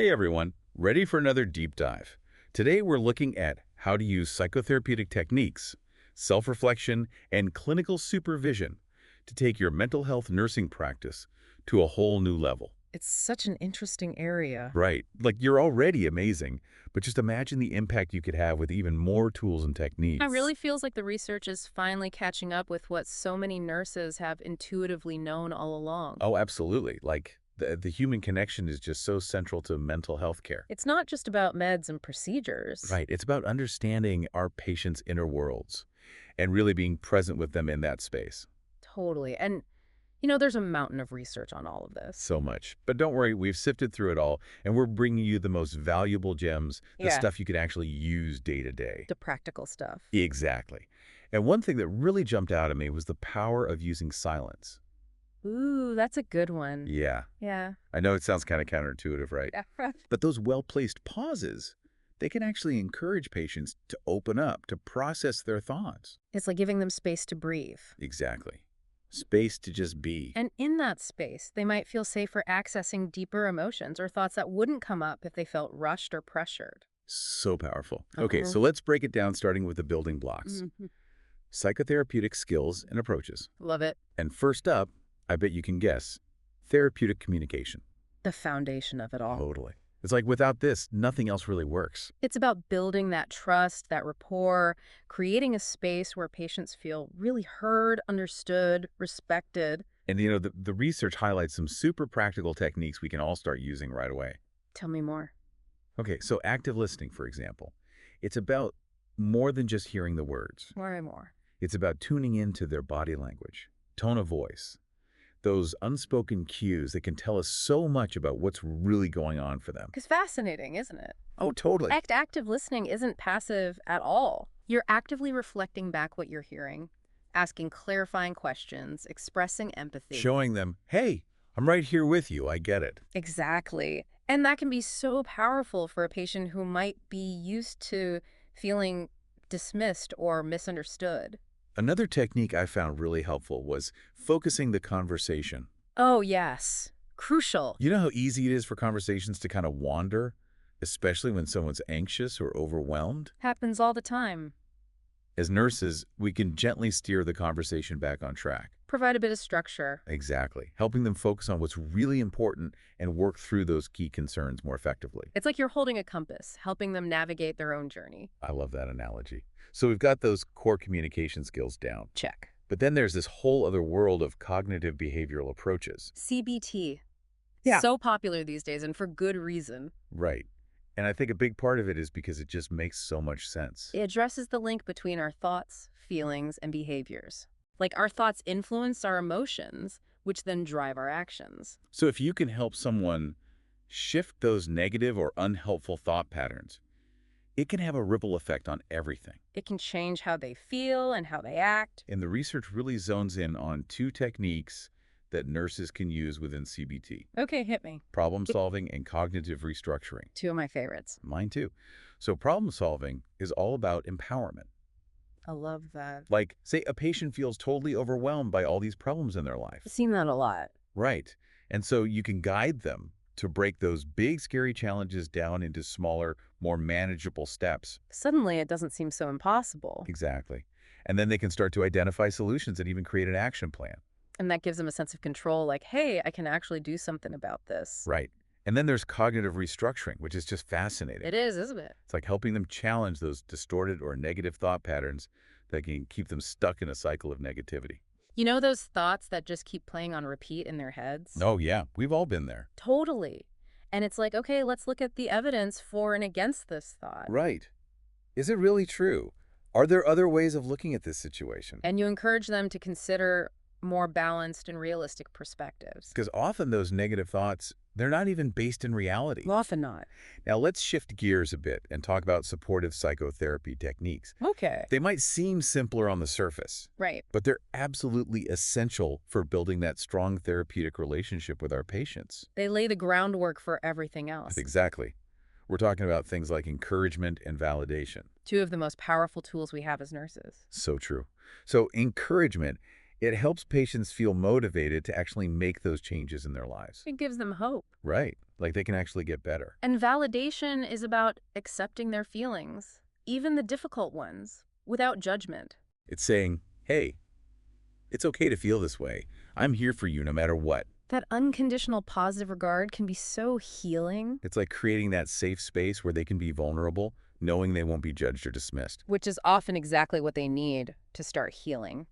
Hey everyone, ready for another deep dive? Today we're looking at how to use psychotherapeutic techniques, self-reflection, and clinical supervision to take your mental health nursing practice to a whole new level. It's such an interesting area. Right, like you're already amazing, but just imagine the impact you could have with even more tools and It techniques. really feels like the research is finally catching up with what so many nurses have intuitively known all along. Oh, absolutely. Like the human connection is just so central to mental health care. It's not just about meds and procedures. Right, it's about understanding our patients' inner worlds and really being present with them in that space. Totally. And, there's a mountain of research on all of this. So much. But don't worry, we've sifted through it all, and we're bringing you the most valuable gems, the Yeah. stuff you can actually use day to day. The practical stuff. Exactly. And one thing that really jumped out at me was the power of using silence. Ooh, that's a good one. Yeah, Yeah. I know it sounds kind of counterintuitive, right? Yeah. But those well-placed pauses, they can actually encourage patients to open up, to process their thoughts. It's like giving them space to breathe. Exactly. Space to just be. And in that space, they might feel safer accessing deeper emotions or thoughts that wouldn't come up if they felt rushed or pressured. So powerful. Okay, Uh-huh. so let's break it down starting with the building blocks. Mhm. Psychotherapeutic skills and approaches. Love it. And first up, I bet you can guess, therapeutic communication. The foundation of it all. Totally. It's like without this, nothing else really works. It's about building that trust, that rapport, creating a space where patients feel really heard, understood, respected. And the research highlights some super practical techniques we can all start using right away. Tell me more. Okay, so active listening, for example. It's about more than just hearing the words. More and more. It's about tuning into their body language, tone of voice, those unspoken cues that can tell us so much about what's really going on for them. Because fascinating, isn't it? Oh, totally. Active listening isn't passive at all. You're actively reflecting back what you're hearing, asking clarifying questions, expressing empathy. Showing them, hey, I'm right here with you. I get it. Exactly. And that can be so powerful for a patient who might be used to feeling dismissed or misunderstood. Another technique I found really helpful was focusing the conversation. Oh, yes. Crucial. You know how easy it is for conversations to kind of wander, especially when someone's anxious or overwhelmed? Happens all the time. As nurses, we can gently steer the conversation back on track. Provide a bit of structure. Exactly. Helping them focus on what's really important and work through those key concerns more effectively. It's like you're holding a compass, helping them navigate their own journey. I love that analogy. So we've got those core communication skills down. Check. But then there's this whole other world of cognitive behavioral approaches. CBT. Yeah. So popular these days, and for good reason. Right. And I think a big part of it is because it just makes so much sense. It addresses the link between our thoughts, feelings, and behaviors. Like our thoughts influence our emotions, which then drive our actions. So if you can help someone shift those negative or unhelpful thought patterns, it can have a ripple effect on everything. It can change how they feel and how they act. And the research really zones in on two techniques that nurses can use within CBT: Okay, hit me. problem solving and cognitive restructuring. Two of my favorites. Mine too. So problem solving is all about empowerment. I love that. Like, say a patient feels totally overwhelmed by all these problems in their life. I've seen that a lot. Right. And so you can guide them to break those big, scary challenges down into smaller, more manageable steps. Suddenly, it doesn't seem so impossible. Exactly. And then they can start to identify solutions and even create an action plan. And that gives them a sense of control, like, hey, I can actually do something about this. Right. And then there's cognitive restructuring, which is just fascinating. It is, isn't it? It's like helping them challenge those distorted or negative thought patterns that can keep them stuck in a cycle of negativity. You know those thoughts that just keep playing on repeat in their heads? Oh, yeah. We've all been there. Totally. And it's like, okay, let's look at the evidence for and against this thought. Right. Is it really true? Are there other ways of looking at this situation? And you encourage them to consider more balanced and realistic perspectives. Because often those negative thoughts, they're not even based in reality. Often not. Now let's shift gears a bit and talk about supportive psychotherapy techniques. Okay. They might seem simpler on the surface, Right. but they're absolutely essential for building that strong therapeutic relationship with our patients. They lay the groundwork for everything else. Exactly. We're talking about things like encouragement and validation. Two of the most powerful tools we have as nurses. So true. So encouragement It helps patients feel motivated to actually make those changes in their lives. It gives them hope. Right. Like they can actually get better. And validation is about accepting their feelings, even the difficult ones, without judgment. It's saying, hey, it's okay to feel this way. I'm here for you no matter what. That unconditional positive regard can be so healing, It's like creating that safe space where they can be vulnerable, knowing they won't be judged or dismissed. which is often exactly what they need to start healing.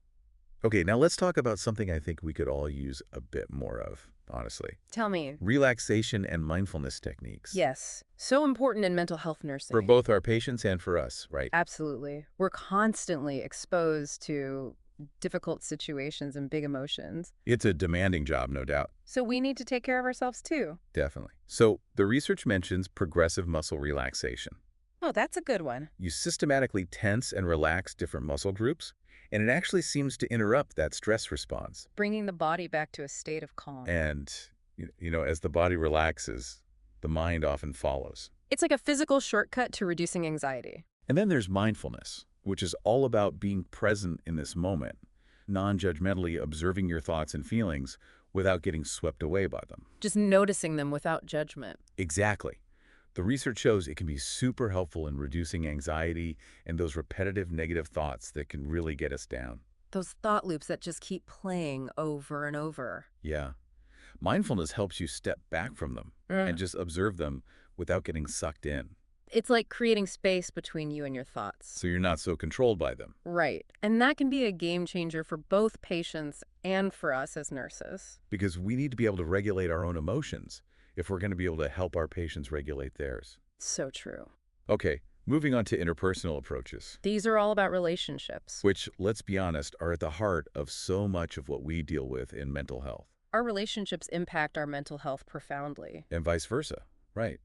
Okay, now let's talk about something I think we could all use a bit more of, honestly. Tell me. Relaxation and mindfulness techniques. Yes, so important in mental health nursing. For both our patients and for us, right? Absolutely. We're constantly exposed to difficult situations and big emotions. It's a demanding job, no doubt. So we need to take care of ourselves too. Definitely. So the research mentions progressive muscle relaxation. Oh, that's a good one. You systematically tense and relax different muscle groups, and it actually seems to interrupt that stress response. Bringing the body back to a state of calm. And, as the body relaxes, the mind often follows. It's like a physical shortcut to reducing anxiety. And then there's mindfulness, which is all about being present in this moment, non-judgmentally observing your thoughts and feelings without getting swept away by them. Just noticing them without judgment. Exactly. The research shows it can be super helpful in reducing anxiety and those repetitive negative thoughts that can really get us down. Those thought loops that just keep playing over and over. Yeah. Mindfulness helps you step back from them and just observe them without getting sucked in, It's like creating space between you and your thoughts. so you're not so controlled by them. Right. And that can be a game changer for both patients and for us as nurses. Because we need to be able to regulate our own emotions if we're going to be able to help our patients regulate theirs. So true. Okay, moving on to interpersonal approaches, These are all about relationships. which, let's be honest, are at the heart of so much of what we deal with in mental health, Our relationships impact our mental health profoundly. and vice versa, right?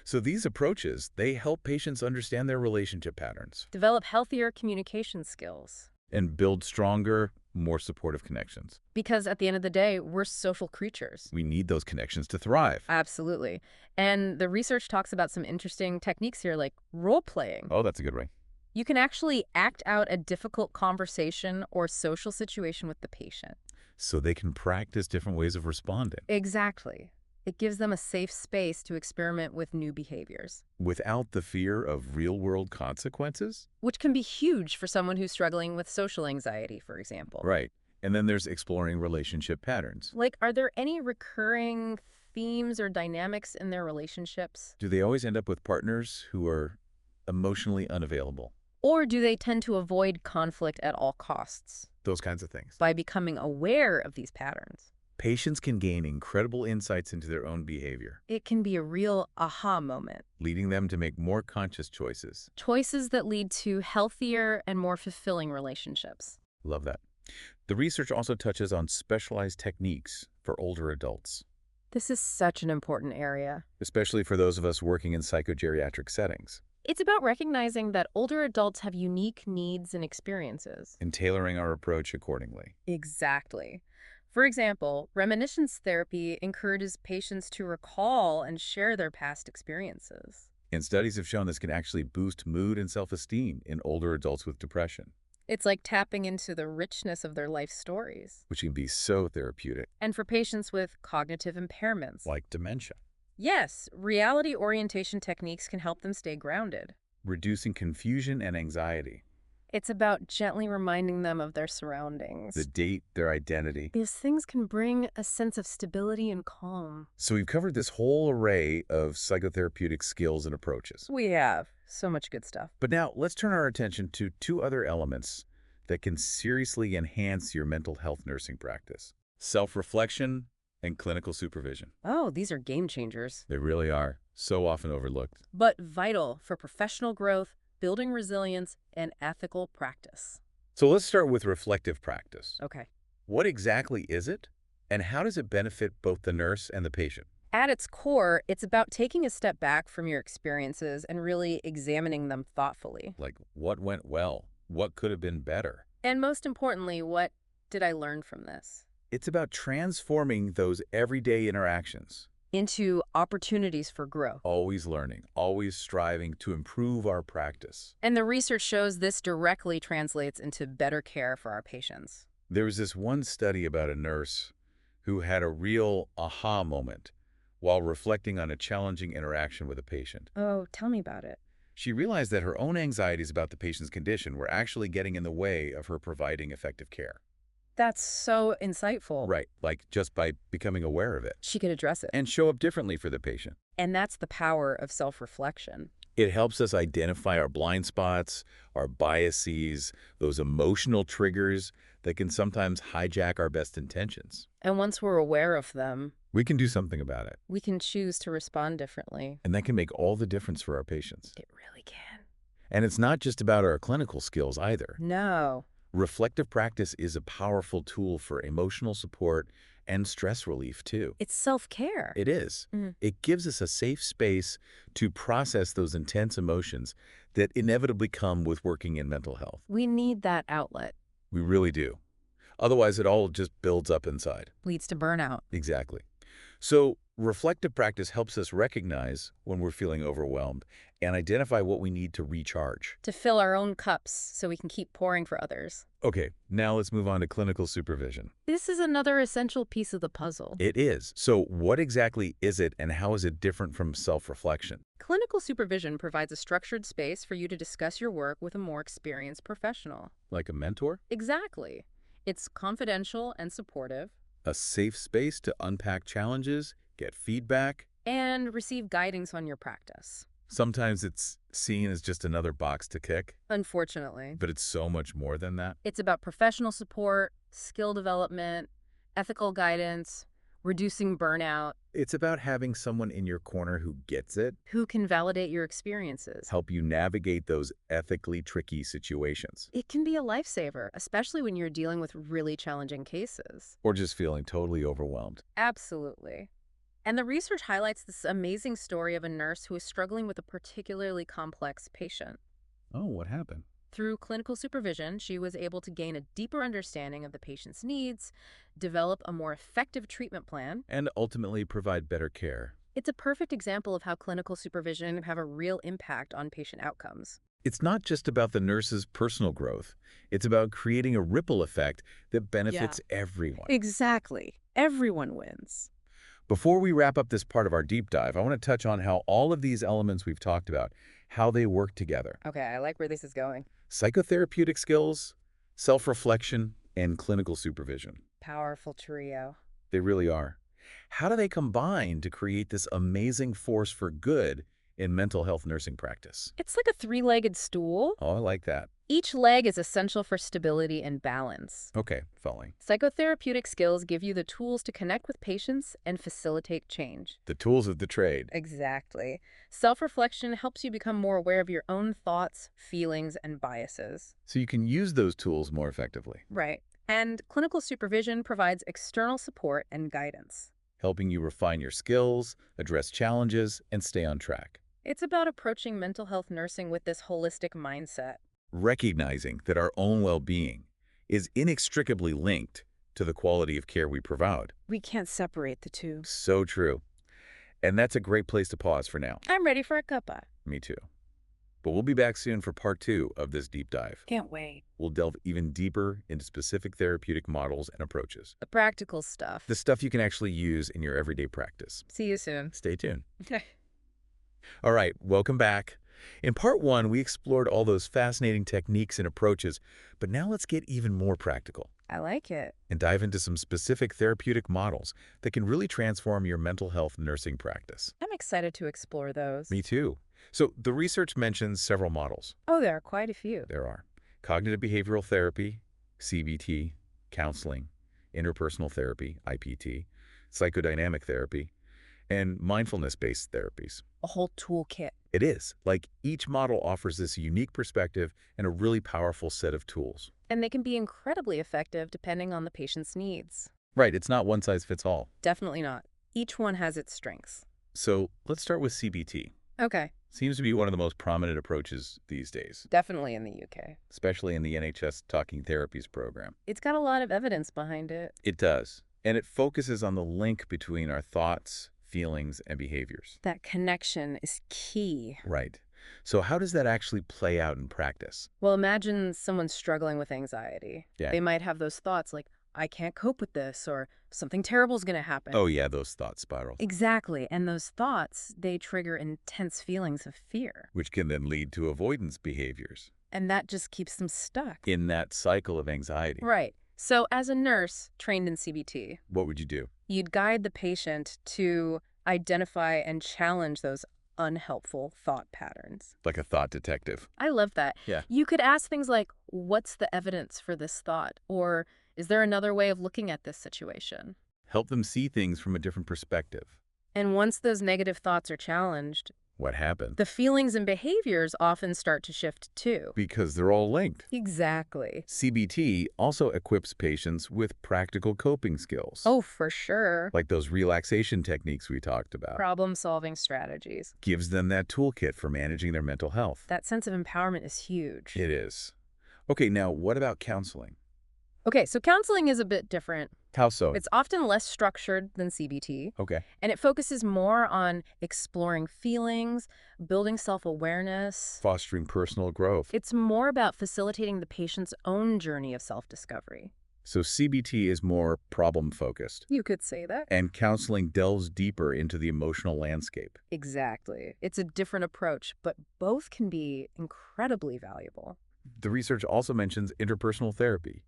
So these approaches, they help patients understand their relationship patterns Develop healthier communication skills. and build stronger, more supportive connections. Because at the end of the day, we're social creatures. We need those connections to thrive. Absolutely. And the research talks about some interesting techniques here, like role playing. Oh, that's a good way. You can actually act out a difficult conversation or social situation with the patient. So they can practice different ways of responding Exactly. It gives them a safe space to experiment with new behaviors, without the fear of real-world consequences. which can be huge for someone who's struggling with social anxiety, for example. Right. And then there's exploring relationship patterns. Like, are there any recurring themes or dynamics in their relationships? Do they always end up with partners who are emotionally unavailable? Or do they tend to avoid conflict at all costs? Those kinds of things. By becoming aware of these patterns, Patients can gain incredible insights into their own behavior, it can be a real aha moment. leading them to make more conscious choices. Choices that lead to healthier and more fulfilling relationships. Love that. The research also touches on specialized techniques for older adults, This is such an important area. especially for those of us working in psychogeriatric settings, It's about recognizing that older adults have unique needs and experiences. and tailoring our approach accordingly. Exactly. For example, reminiscence therapy encourages patients to recall and share their past experiences. And studies have shown this can actually boost mood and self-esteem in older adults with depression, It's like tapping into the richness of their life stories. which can be so therapeutic, And for patients with cognitive impairments, like dementia. yes, reality orientation techniques can help them stay grounded. Reducing confusion and anxiety, It's about gently reminding them of their surroundings. the date, their identity. These things can bring a sense of stability and calm. So we've covered this whole array of psychotherapeutic skills and approaches. We have so much good stuff. But now let's turn our attention to two other elements that can seriously enhance your mental health nursing practice: self-reflection and clinical supervision. Oh, these are game changers. They really are so often overlooked. But vital for professional growth, building resilience, and ethical practice. So let's start with reflective practice. Okay. What exactly is it, and how does it benefit both the nurse and the patient? At its core, it's about taking a step back from your experiences and really examining them thoughtfully. Like, what went well? What could have been better? And most importantly, what did I learn from this? It's about transforming those everyday interactions. Into opportunities for growth. Always learning, always striving to improve our practice. And the research shows this directly translates into better care for our patients. There was this one study about a nurse who had a real aha moment while reflecting on a challenging interaction with a patient. Oh, tell me about it. She realized that her own anxieties about the patient's condition were actually getting in the way of her providing effective care. That's so insightful. Right, like just by becoming aware of it. She could address it. And show up differently for the patient. And that's the power of self-reflection. It helps us identify our blind spots, our biases, those emotional triggers that can sometimes hijack our best intentions. And once we're aware of them, We can do something about it, we can choose to respond differently. and that can make all the difference for our patients. It really can. And it's not just about our clinical skills either. No. Reflective practice is a powerful tool for emotional support and stress relief, too. It's self-care. It is. Mhm. It gives us a safe space to process those intense emotions that inevitably come with working in mental health. We need that outlet. We really do. Otherwise, it all just builds up inside. Leads to burnout. Exactly. So, reflective practice helps us recognize when we're feeling overwhelmed and identify what we need to recharge. To fill our own cups so we can keep pouring for others. Okay, now let's move on to clinical supervision. This is another essential piece of the puzzle. It is. So, what exactly is it and how is it different from self-reflection? Clinical supervision provides a structured space for you to discuss your work with a more experienced professional. Like a mentor? Exactly. It's confidential and supportive, A safe space to unpack challenges, get feedback. and receive guidance on your practice. Sometimes it's seen as just another box to kick, Unfortunately, but it's so much more than that. it's about professional support, skill development, ethical guidance, reducing burnout, It's about having someone in your corner who gets it, who can validate your experiences. help you navigate those ethically tricky situations, It can be a lifesaver, especially when you're dealing with really challenging cases. or just feeling totally overwhelmed. Absolutely. And the research highlights this amazing story of a nurse who is struggling with a particularly complex patient. Oh, what happened? Through clinical supervision, she was able to gain a deeper understanding of the patient's needs, develop a more effective treatment plan. And ultimately provide better care. It's a perfect example of how clinical supervision can have a real impact on patient outcomes. It's not just about the nurse's personal growth. It's about creating a ripple effect that benefits everyone. Exactly. Everyone wins. Before we wrap up this part of our deep dive, I want to touch on how all of these elements we've talked about, how they work together. Okay, I like where this is going. Psychotherapeutic skills, self-reflection, and clinical supervision. Powerful trio. They really are. How do they combine to create this amazing force for good in mental health nursing practice? It's like a three-legged stool. Oh, I like that. Each leg is essential for stability and balance. Okay, following. Psychotherapeutic skills give you the tools to connect with patients and facilitate change. The tools of the trade. Exactly. Self-reflection helps you become more aware of your own thoughts, feelings, and biases. So you can use those tools more effectively, Right. And clinical supervision provides external support and guidance. helping you refine your skills, address challenges, and stay on track. It's about approaching mental health nursing with this holistic mindset. Recognizing that our own well-being is inextricably linked to the quality of care we provide. We can't separate the two. So true. And that's a great place to pause for now. I'm ready for a cuppa. Me too. But we'll be back soon for part 2 of this deep dive. Can't wait. We'll delve even deeper into specific therapeutic models and approaches. The practical stuff. The stuff you can actually use in your everyday practice. See you soon. Stay tuned. All right, welcome back. In part 1, we explored all those fascinating techniques and approaches, but now let's get even more practical I like it. and dive into some specific therapeutic models that can really transform your mental health nursing practice. I'm excited to explore those. Me too. So the research mentions several models. Oh, there are quite a few. There are cognitive behavioral therapy, CBT, counseling, interpersonal therapy, IPT, psychodynamic therapy, and mindfulness-based therapies. A whole toolkit. It is. Like, each model offers this unique perspective and a really powerful set of tools. And they can be incredibly effective depending on the patient's needs. Right, it's not one size fits all. Definitely not. Each one has its strengths. So let's start with CBT. Okay. Seems to be one of the most prominent approaches these days, Definitely in the UK. especially in the NHS Talking Therapies program. It's got a lot of evidence behind it. It does. And it focuses on the link between our thoughts, feelings, and behaviors. That connection is key. Right. So how does that actually play out in practice? Well, imagine someone struggling with anxiety. Yeah. They might have those thoughts like, I can't cope with this, or something terrible is going to happen. Oh, yeah, those thought spirals, Exactly. And those thoughts, they trigger intense feelings of fear. which can then lead to avoidance behaviors And that just keeps them stuck. in that cycle of anxiety. Right. So as a nurse trained in CBT, What would you do? you'd guide the patient to identify and challenge those unhelpful thought patterns. Like a thought detective. I love that. Yeah. You could ask things like, what's the evidence for this thought? Or is there another way of looking at this situation? Help them see things from a different perspective. And once those negative thoughts are challenged, What happened? the feelings and behaviors often start to shift too. Because they're all linked. Exactly. CBT also equips patients with practical coping skills. Oh, for sure. Like those relaxation techniques we talked about. Problem-solving strategies. Gives them that toolkit for managing their mental health. That sense of empowerment is huge. It is. Okay, now what about counseling? Okay, so counseling is a bit different. How so? It's often less structured than CBT, Okay. and it focuses more on exploring feelings, building self-awareness. Fostering personal growth. It's more about facilitating the patient's own journey of self-discovery. So CBT is more problem-focused. You could say that. And counseling delves deeper into the emotional landscape. Exactly. It's a different approach, but both can be incredibly valuable. The research also mentions interpersonal therapy,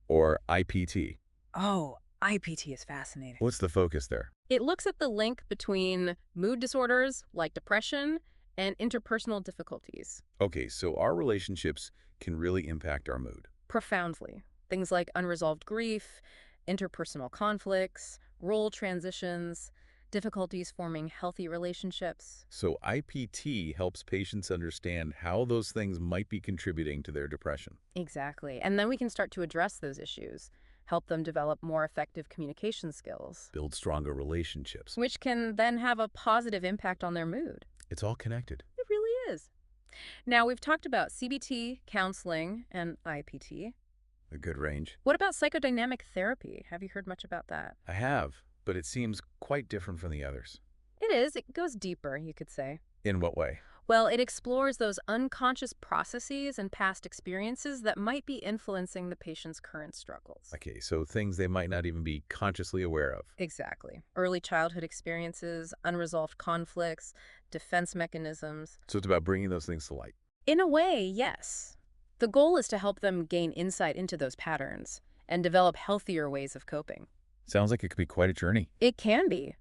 or IPT. Oh, IPT is fascinating. What's the focus there? It looks at the link between mood disorders like depression and interpersonal difficulties Okay, so our relationships can really impact our mood. profoundly. Things like unresolved grief, interpersonal conflicts, role transitions, difficulties forming healthy relationships. So IPT helps patients understand how those things might be contributing to their depression. Exactly. And then we can start to address those issues, help them develop more effective communication skills, Build stronger relationships. which can then have a positive impact on their mood. It's all connected. It really is. Now, we've talked about CBT, counseling, and IPT. A good range. What about psychodynamic therapy? Have you heard much about that? I have, but it seems quite different from the others. It is. It goes deeper, you could say. In what way? Well, it explores those unconscious processes and past experiences that might be influencing the patient's current struggles. Okay, so things they might not even be consciously aware of. Exactly. Early childhood experiences, unresolved conflicts, defense mechanisms. So it's about bringing those things to light. In a way, yes. The goal is to help them gain insight into those patterns and develop healthier ways of coping. Sounds like it could be quite a journey. It can be,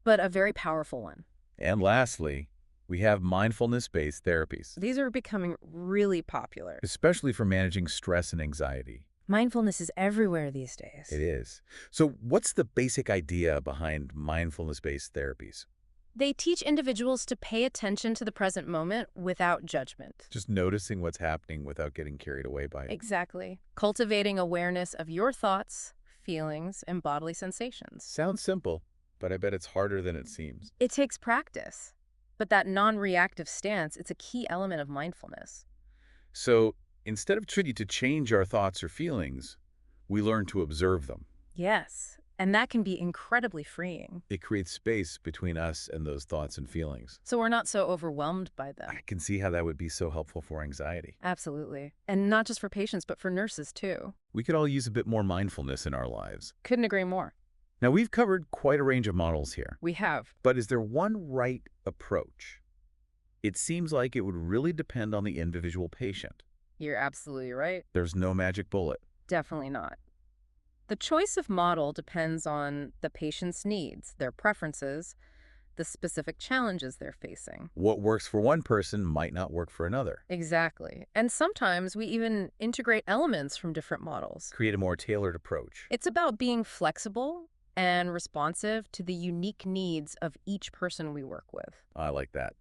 but a very powerful one. And lastly, we have mindfulness-based therapies, These are becoming really popular. especially for managing stress and anxiety. Mindfulness is everywhere these days. It is. So what's the basic idea behind mindfulness-based therapies? They teach individuals to pay attention to the present moment without judgment. Just noticing what's happening without getting carried away by it. Exactly. Cultivating awareness of your thoughts, feelings, and bodily sensations. Sounds simple, but I bet it's harder than it seems. It takes practice, but that non-reactive stance, it's a key element of mindfulness. So instead of trying to change our thoughts or feelings, we learn to observe them. Yes, and that can be incredibly freeing. It creates space between us and those thoughts and feelings. So we're not so overwhelmed by them. I can see how that would be so helpful for anxiety. Absolutely. And not just for patients, but for nurses too. We could all use a bit more mindfulness in our lives. Couldn't agree more. Now, we've covered quite a range of models here, We have. but is there one right approach? It seems like it would really depend on the individual patient. You're absolutely right. There's no magic bullet. Definitely not. The choice of model depends on the patient's needs, their preferences, the specific challenges they're facing. What works for one person might not work for another. Exactly. And sometimes we even integrate elements from different models. Create a more tailored approach. It's about being flexible and responsive to the unique needs of each person we work with. I like that.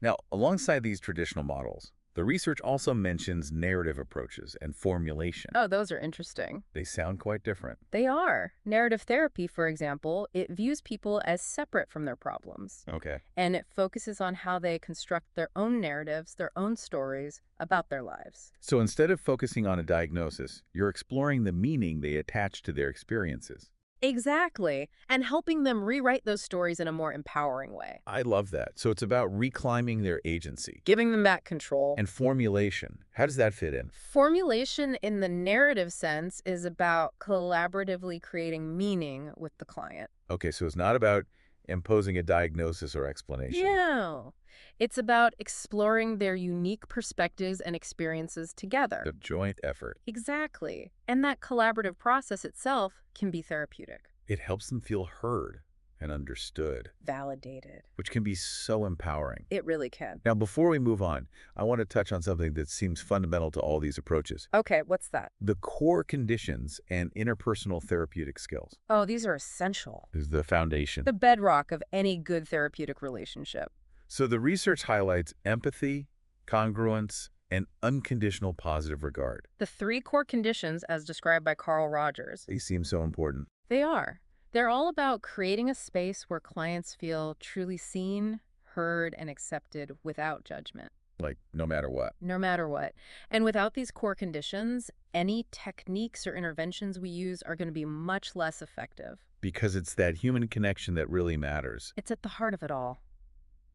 Now, alongside these traditional models, the research also mentions narrative approaches and formulation. Oh, those are interesting. They sound quite different. They are. Narrative therapy, for example, it views people as separate from their problems. Okay. And it focuses on how they construct their own narratives, their own stories about their lives. So instead of focusing on a diagnosis, you're exploring the meaning they attach to their experiences. Exactly. And helping them rewrite those stories in a more empowering way. I love that. So it's about reclaiming their agency. Giving them back control. And formulation, how does that fit in? Formulation in the narrative sense is about collaboratively creating meaning with the client. Okay, so it's not about imposing a diagnosis or explanation. No. It's about exploring their unique perspectives and experiences together. A joint effort. Exactly. And that collaborative process itself can be therapeutic. It helps them feel heard and understood, Validated. which can be so empowering. It really can. Now, before we move on, I want to touch on something that seems fundamental to all these approaches. Okay, what's that? The core conditions and interpersonal therapeutic skills Oh, these are essential. is the foundation. The bedrock of any good therapeutic relationship. So the research highlights empathy, congruence, and unconditional positive regard. The three core conditions, as described by Carl Rogers, They seem so important. they are. They're all about creating a space where clients feel truly seen, heard, and accepted without judgment, Like, no matter what. no matter what. And without these core conditions, any techniques or interventions we use are going to be much less effective. Because it's that human connection that really matters. It's at the heart of it all.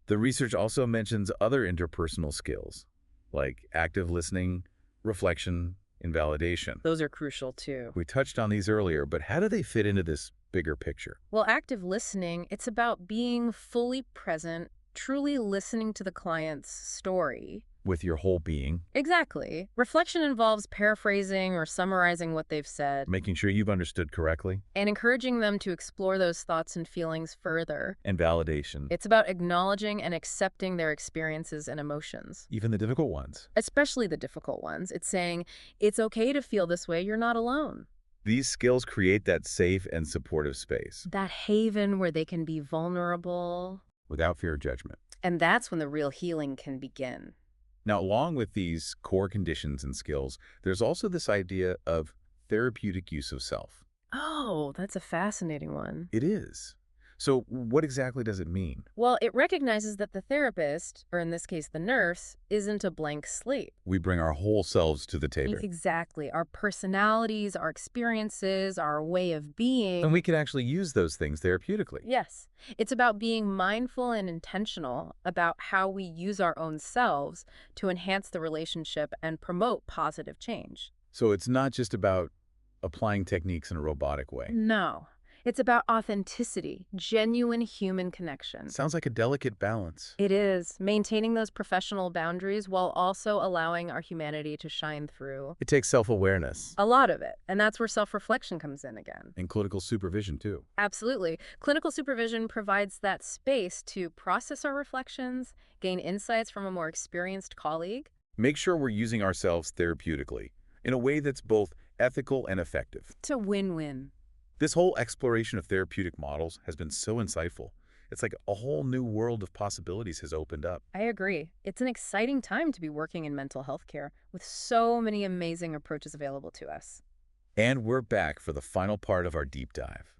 The research also mentions other interpersonal skills, like active listening, reflection, and validation. Those are crucial too. We touched on these earlier, but how do they fit into this bigger picture? Well, active listening, it's about being fully present, truly listening to the client's story. With your whole being, Exactly. Reflection involves paraphrasing or summarizing what they've said making sure you've understood correctly, and encouraging them to explore those thoughts and feelings further. and validation, It's about acknowledging and accepting their experiences and emotions, even the difficult ones. especially the difficult ones. It's saying, it's okay to feel this way, you're not alone. These skills create that safe and supportive space That haven where they can be vulnerable. without fear of judgment. And that's when the real healing can begin. Now, along with these core conditions and skills, there's also this idea of therapeutic use of self. Oh, that's a fascinating one. It is. So what exactly does it mean? Well, it recognizes that the therapist, or in this case the nurse, isn't a blank slate. We bring our whole selves to the table. Exactly. Our personalities, our experiences, our way of being. And we can actually use those things therapeutically. Yes. It's about being mindful and intentional about how we use our own selves to enhance the relationship and promote positive change. So it's not just about applying techniques in a robotic way. No. It's about authenticity, genuine human connection. Sounds like a delicate balance. It is, maintaining those professional boundaries while also allowing our humanity to shine through. It takes self-awareness A lot of it. And that's where self-reflection comes in again. and clinical supervision too. Absolutely. Clinical supervision provides that space to process our reflections, gain insights from a more experienced colleague. Make sure we're using ourselves therapeutically in a way that's both ethical and effective. It's a win-win. This whole exploration of therapeutic models has been so insightful. It's like a whole new world of possibilities has opened up. I agree. It's an exciting time to be working in mental health care with so many amazing approaches available to us. And we're back for the final part of our deep dive.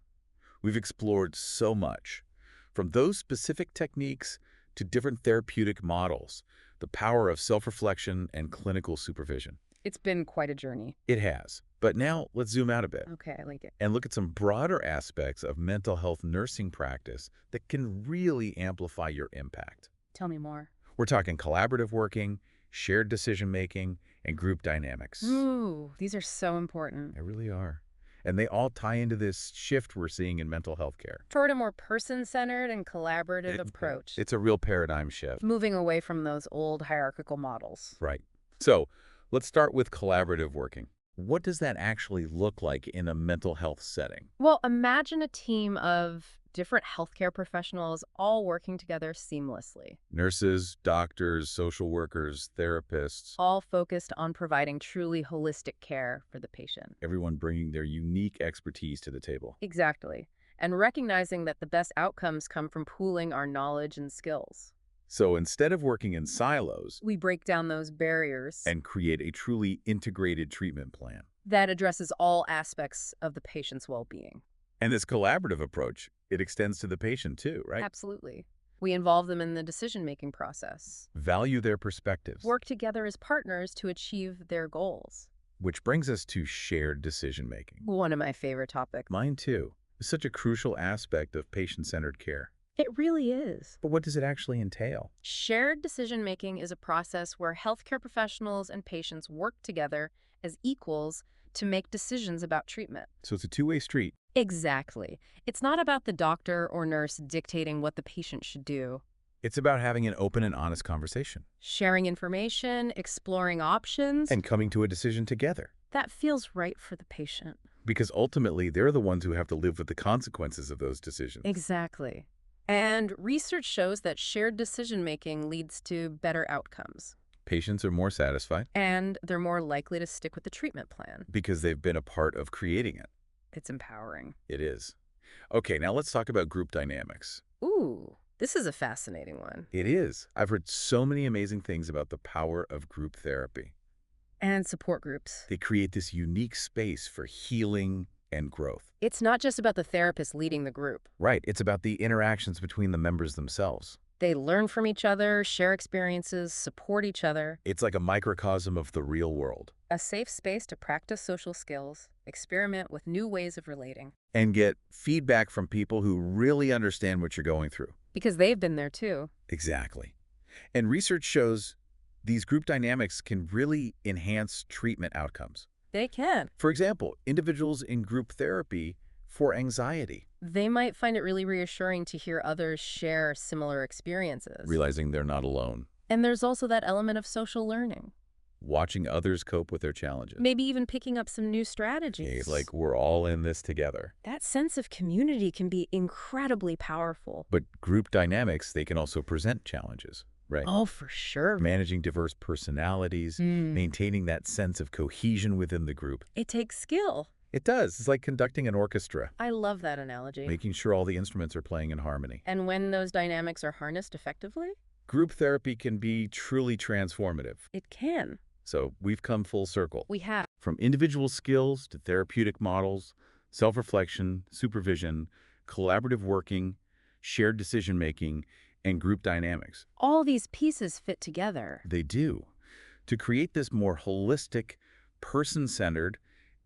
We've explored so much, from those specific techniques to different therapeutic models, the power of self-reflection and clinical supervision. It's been quite a journey. It has. But now let's zoom out a bit Okay, I like it. and look at some broader aspects of mental health nursing practice that can really amplify your impact. Tell me more. We're talking collaborative working, shared decision-making, and group dynamics. Ooh, these are so important. They really are. And they all tie into this shift we're seeing in mental health care. Toward a more person-centered and collaborative approach. It's a real paradigm shift. Moving away from those old hierarchical models. Right. So let's start with collaborative working. What does that actually look like in a mental health setting? Well, imagine a team of different healthcare professionals all working together seamlessly, Nurses, doctors, social workers, therapists, all focused on providing truly holistic care for the patient. everyone bringing their unique expertise to the table. Exactly. And recognizing that the best outcomes come from pooling our knowledge and skills. So instead of working in silos We break down those barriers and create a truly integrated treatment plan. that addresses all aspects of the patient's well-being. And this collaborative approach, it extends to the patient too, right? Absolutely. We involve them in the decision-making process. Value their perspectives. Work together as partners to achieve their goals. Which brings us to shared decision-making. One of my favorite topics. Mine too. is such a crucial aspect of patient-centered care. It really is. But what does it actually entail? Shared decision-making is a process where healthcare professionals and patients work together as equals to make decisions about treatment. So it's a two-way street. Exactly. It's not about the doctor or nurse dictating what the patient should do. It's about having an open and honest conversation. Sharing information, exploring options, And coming to a decision together. that feels right for the patient. Because ultimately, they're the ones who have to live with the consequences of those decisions. Exactly. And research shows that shared decision-making leads to better outcomes. Patients are more satisfied And they're more likely to stick with the treatment plan. because they've been a part of creating it. It's empowering. It is. Okay, now let's talk about group dynamics. Ooh, this is a fascinating one. It is. I've heard so many amazing things about the power of group therapy. And support groups. They create this unique space for healing and growth. It's not just about the therapist leading the group. Right, it's about the interactions between the members themselves. They learn from each other, share experiences, support each other. It's like a microcosm of the real world. A safe space to practice social skills, experiment with new ways of relating. And get feedback from people who really understand what you're going through. Because they've been there too. Exactly. And research shows these group dynamics can really enhance treatment outcomes. They can. For example, individuals in group therapy for anxiety, They might find it really reassuring to hear others share similar experiences. realizing they're not alone, And there's also that element of social learning. watching others cope with their challenges. Maybe even picking up some new strategies. Hey, like we're all in this together. That sense of community can be incredibly powerful. But group dynamics, they can also present challenges, right? Oh, for sure. Managing diverse personalities, maintaining that sense of cohesion within the group. It takes skill. It does. It's like conducting an orchestra, I love that analogy. making sure all the instruments are playing in harmony. And when those dynamics are harnessed effectively, Group therapy can be truly transformative. it can. So we've come full circle. We have. From individual skills to therapeutic models, self-reflection, supervision, collaborative working, shared decision-making, and group dynamics. All these pieces fit together. They do. To create this more holistic, person-centered,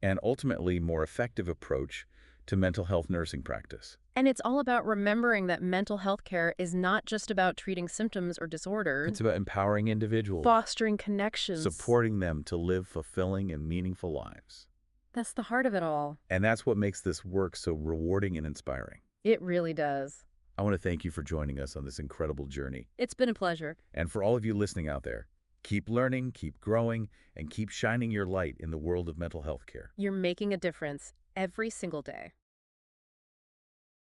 and ultimately more effective approach to mental health nursing practice. And it's all about remembering that mental health care is not just about treating symptoms or disorders. It's about empowering individuals, Fostering connections. supporting them to live fulfilling and meaningful lives. That's the heart of it all. And that's what makes this work so rewarding and inspiring. It really does. I want to thank you for joining us on this incredible journey. It's been a pleasure. And for all of you listening out there, keep learning, keep growing, and keep shining your light in the world of mental health care. You're making a difference every single day.